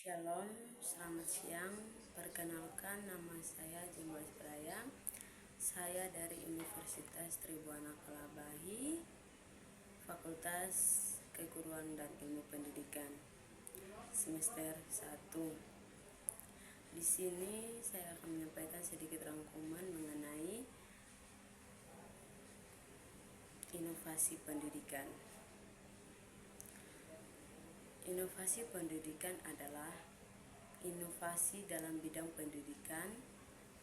Shalom, selamat siang. Perkenalkan, nama saya Jembois Braya. Saya dari Universitas Tribuana Kalabahi, Fakultas Keguruan dan Ilmu Pendidikan, semester 1. Di sini saya akan menyampaikan sedikit rangkuman mengenai inovasi pendidikan. Inovasi pendidikan adalah inovasi dalam bidang pendidikan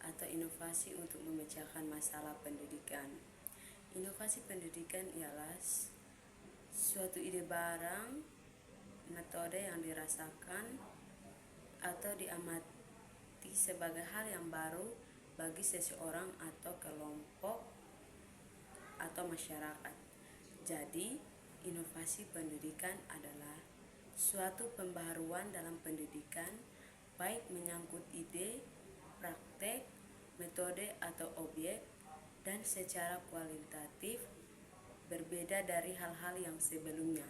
atau inovasi untuk memecahkan masalah pendidikan. Inovasi pendidikan ialah suatu ide barang, metode yang dirasakan atau diamati sebagai hal yang baru bagi seseorang atau kelompok atau masyarakat. Jadi, inovasi pendidikan adalah suatu pembaharuan dalam pendidikan, baik menyangkut ide, praktek, metode atau objek, dan secara kualitatif berbeda dari hal-hal yang sebelumnya,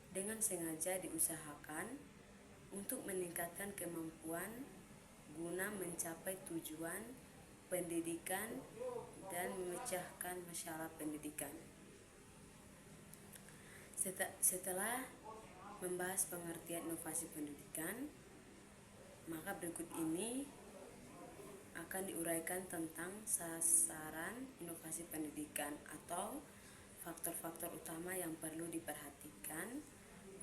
dengan sengaja diusahakan untuk meningkatkan kemampuan guna mencapai tujuan pendidikan dan memecahkan masalah pendidikan. Setelah membahas pengertian inovasi pendidikan, maka berikut ini akan diuraikan tentang sasaran inovasi pendidikan atau faktor-faktor utama yang perlu diperhatikan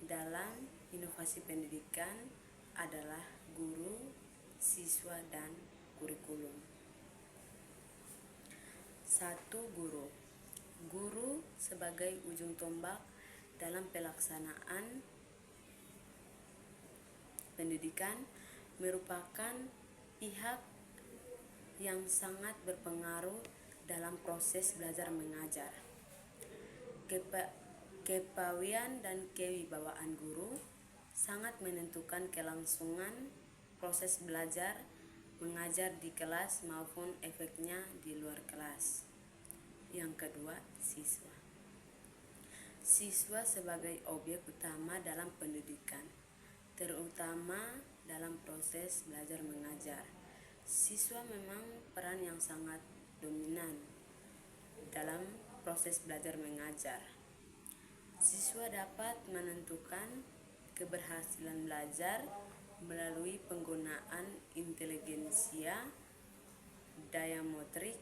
dalam inovasi pendidikan adalah guru, siswa, dan kurikulum. 1. Guru sebagai ujung tombak dalam pelaksanaan pendidikan merupakan pihak yang sangat berpengaruh dalam proses belajar mengajar. Kepawian dan kewibawaan guru sangat menentukan kelangsungan proses belajar mengajar di kelas maupun efeknya di luar kelas. Yang kedua, siswa. Siswa sebagai objek utama dalam pendidikan, terutama dalam proses belajar mengajar. Siswa memang peran yang sangat dominan dalam proses belajar mengajar. Siswa dapat menentukan keberhasilan belajar melalui penggunaan inteligensia, daya motorik,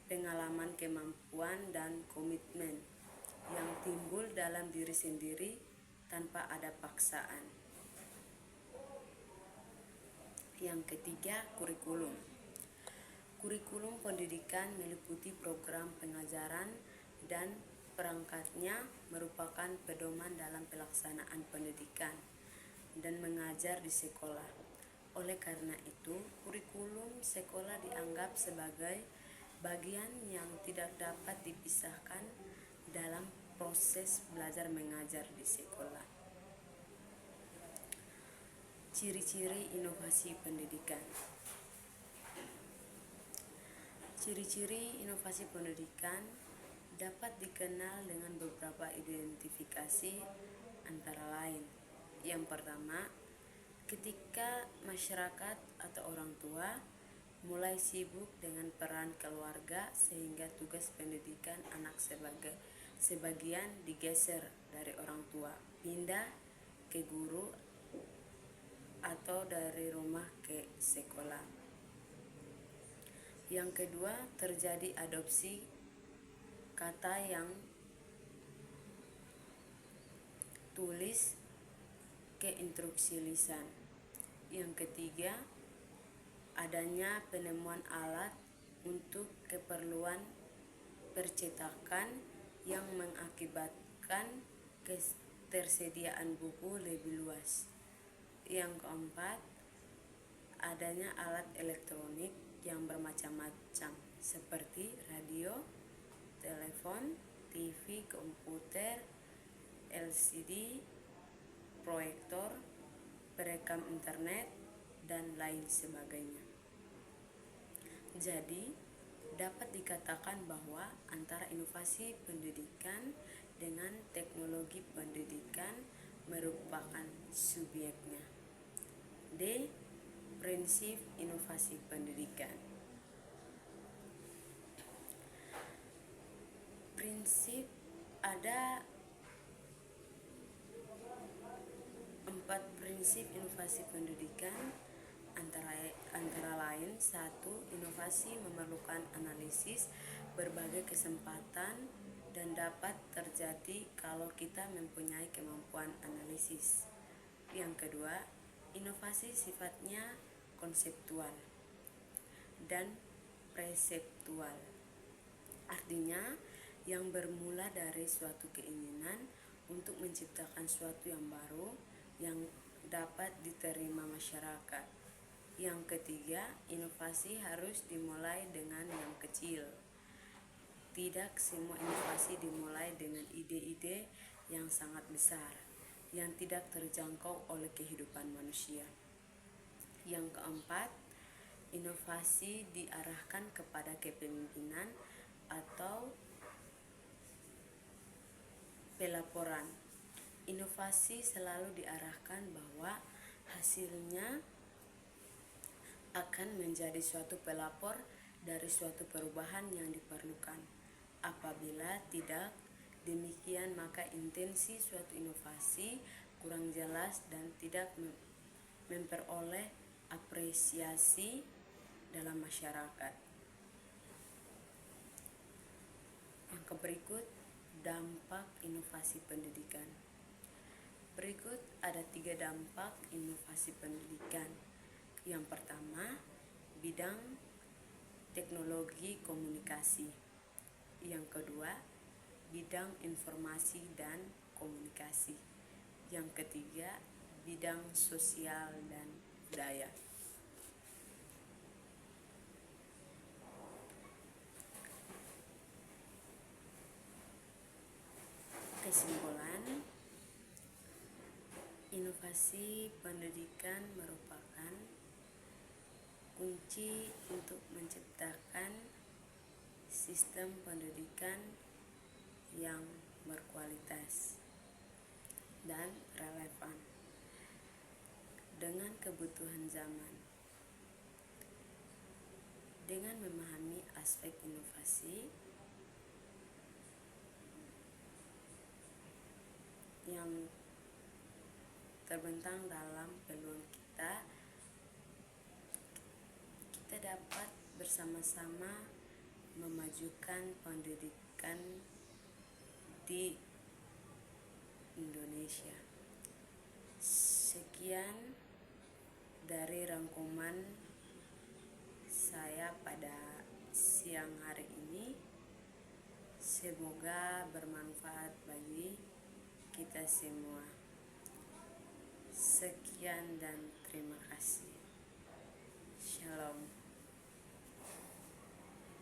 pengalaman, kemampuan, dan komitmen yang timbul dalam diri sendiri tanpa ada paksaan. Yang ketiga, kurikulum. Kurikulum pendidikan meliputi program pengajaran dan perangkatnya merupakan pedoman dalam pelaksanaan pendidikan dan mengajar di sekolah. Oleh karena itu, kurikulum sekolah dianggap sebagai bagian yang tidak dapat dipisahkan dalam proses belajar mengajar di sekolah. Ciri-ciri inovasi pendidikan. Ciri-ciri inovasi pendidikan dapat dikenal dengan beberapa identifikasi antara lain. Yang pertama, ketika masyarakat atau orang tua mulai sibuk dengan peran keluarga sehingga tugas pendidikan anak sebagian digeser dari orang tua, pindah ke guru atau dari rumah ke sekolah. Yang kedua, terjadi adopsi kata yang tulis ke instruksi lisan. Yang ketiga, adanya penemuan alat untuk keperluan percetakan yang mengakibatkan ketersediaan buku lebih luas. Yang keempat, adanya alat elektronik yang bermacam-macam seperti radio, telepon, TV, komputer, LCD, proyektor, perekam internet, dan lain sebagainya. Jadi, dapat dikatakan bahwa antara inovasi pendidikan dengan teknologi pendidikan merupakan subjeknya. D. Prinsip inovasi pendidikan. Ada 4 prinsip inovasi pendidikan, antara lain: 1. Inovasi memerlukan analisis berbagai kesempatan dan dapat terjadi kalau kita mempunyai kemampuan analisis. Yang kedua, inovasi sifatnya konseptual dan preseptual. Artinya, yang bermula dari suatu keinginan untuk menciptakan sesuatu yang baru yang dapat diterima masyarakat. Yang ketiga, inovasi harus dimulai dengan yang kecil. Tidak semua inovasi dimulai dengan ide-ide yang sangat besar, yang tidak terjangkau oleh kehidupan manusia. Yang keempat, inovasi diarahkan kepada kepemimpinan atau pelaporan. Inovasi selalu diarahkan bahwa hasilnya akan menjadi suatu pelapor dari suatu perubahan yang diperlukan. Apabila tidak demikian, maka intensi suatu inovasi kurang jelas dan tidak memperoleh apresiasi dalam masyarakat. Yang berikut, dampak inovasi pendidikan. Berikut ada 3 dampak inovasi pendidikan. Yang pertama, bidang teknologi komunikasi. Yang kedua, bidang informasi dan komunikasi. Yang ketiga, bidang sosial dan budaya. Kesimpulan, inovasi pendidikan merupakan kunci untuk menciptakan sistem pendidikan yang berkualitas dan relevan dengan kebutuhan zaman. Dengan memahami aspek inovasi yang terbentang dalam peluang kita dapat bersama-sama memajukan pendidikan di Indonesia. Sekian dari rangkuman saya pada siang hari ini. Semoga bermanfaat bagi kita semua. Sekian dan